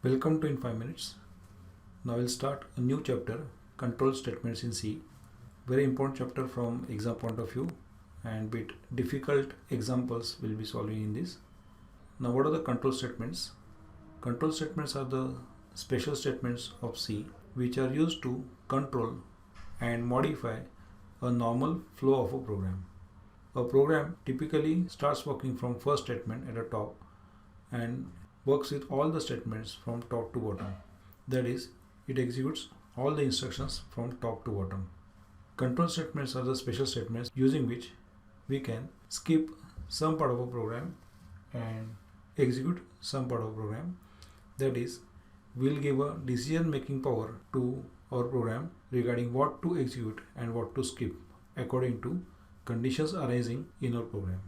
Welcome to In 5 Minutes. Now we'll start a new chapter, Control Statements in C. Very important chapter from exam point of view, and bit difficult examples will be solving in this. Now what are the control statements? Control statements are the special statements of C which are used to control and modify a normal flow of a program. A program typically starts working from first statement at the top and works with all the statements from top to bottom. That is, it executes all the instructions from top to bottom. Control statements are the special statements using which we can skip some part of a program and execute some part of a program. That is, we'll give a decision making power to our program regarding what to execute and what to skip according to conditions arising in our program.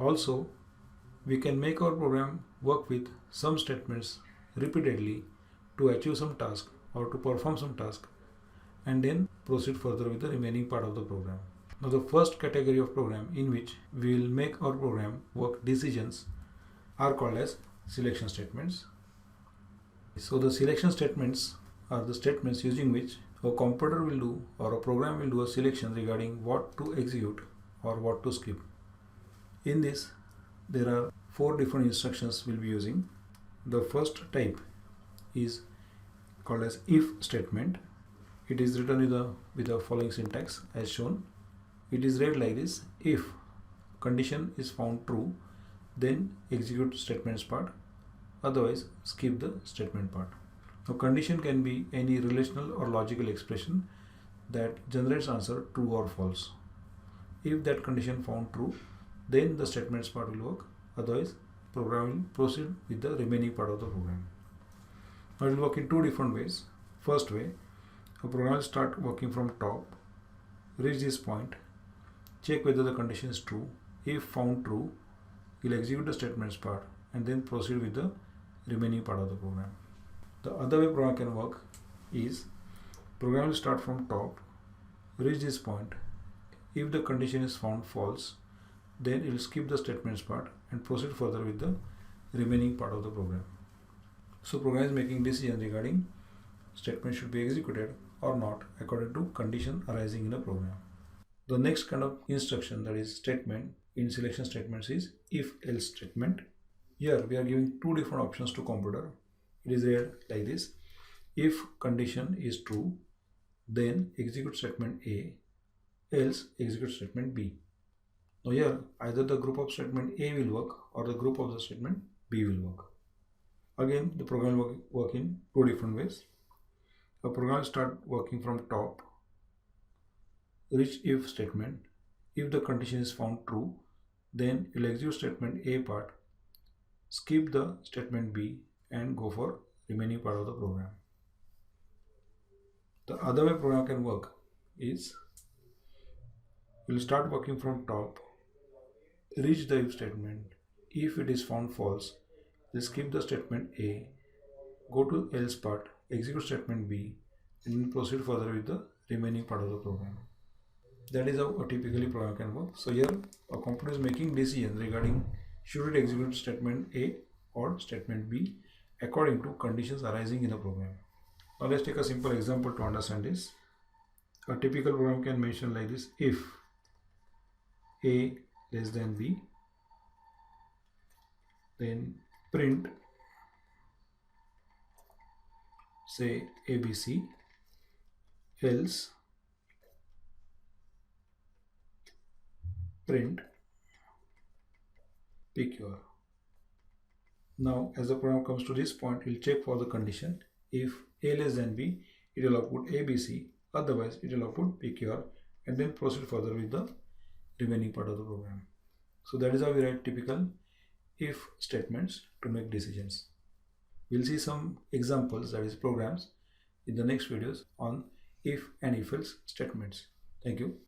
Also, we can make our program work with some statements repeatedly to achieve some task or to perform some task and then proceed further with the remaining part of the program. Now the first category of program in which we will make our program work decisions are called as selection statements. So the selection statements are the statements using which a computer will do or a program will do a selection regarding what to execute or what to skip. In this, there are 4 different instructions we'll be using. The first type is called as if statement. It is written with the following syntax as shown. It is read like this: if condition is found true, then execute statements part, otherwise skip the statement part. Now condition can be any relational or logical expression that generates answer true or false. If that condition found true, then the statements part will work, otherwise program will proceed with the remaining part of the program. Now it will work in 2 different ways. First way, a program will start working from top, reach this point, check whether the condition is true. If found true, it will execute the statements part and then proceed with the remaining part of the program. The other way program can work is program will start from top, reach this point. If the condition is found false, then it will skip the statements part and proceed further with the remaining part of the program. So program is making decision regarding statement should be executed or not according to condition arising in a program. The next kind of instruction, that is statement in selection statements, is if-else statement. Here we are giving 2 different options to computer. It is read like this: if condition is true, then execute statement A, else execute statement B. Now here either the group of statement A will work or the group of the statement B will work. Again, the program will work in 2 different ways. A program will start working from top, reach if statement. If the condition is found true, then it will execute statement A part, skip the statement B and go for remaining part of the program. The other way program can work is we will start working from top, reach the if statement. If it is found false, we'll skip the statement A, go to else part, execute statement B, and proceed further with the remaining part of the program. That is how a typically program can work. So here a computer is making decision regarding should it execute statement A or statement B according to conditions arising in the program. Now let's take a simple example to understand this. A typical program can mention like this: if A less than B, then print say ABC, else print PQR. Now as the program comes to this point, it will check for the condition. If A less than B, it will output ABC, otherwise it will output PQR, and then proceed further with the remaining part of the program. So that is how we write typical if statements to make decisions. We'll see some examples, that is programs, in the next videos on if and if else statements. Thank you.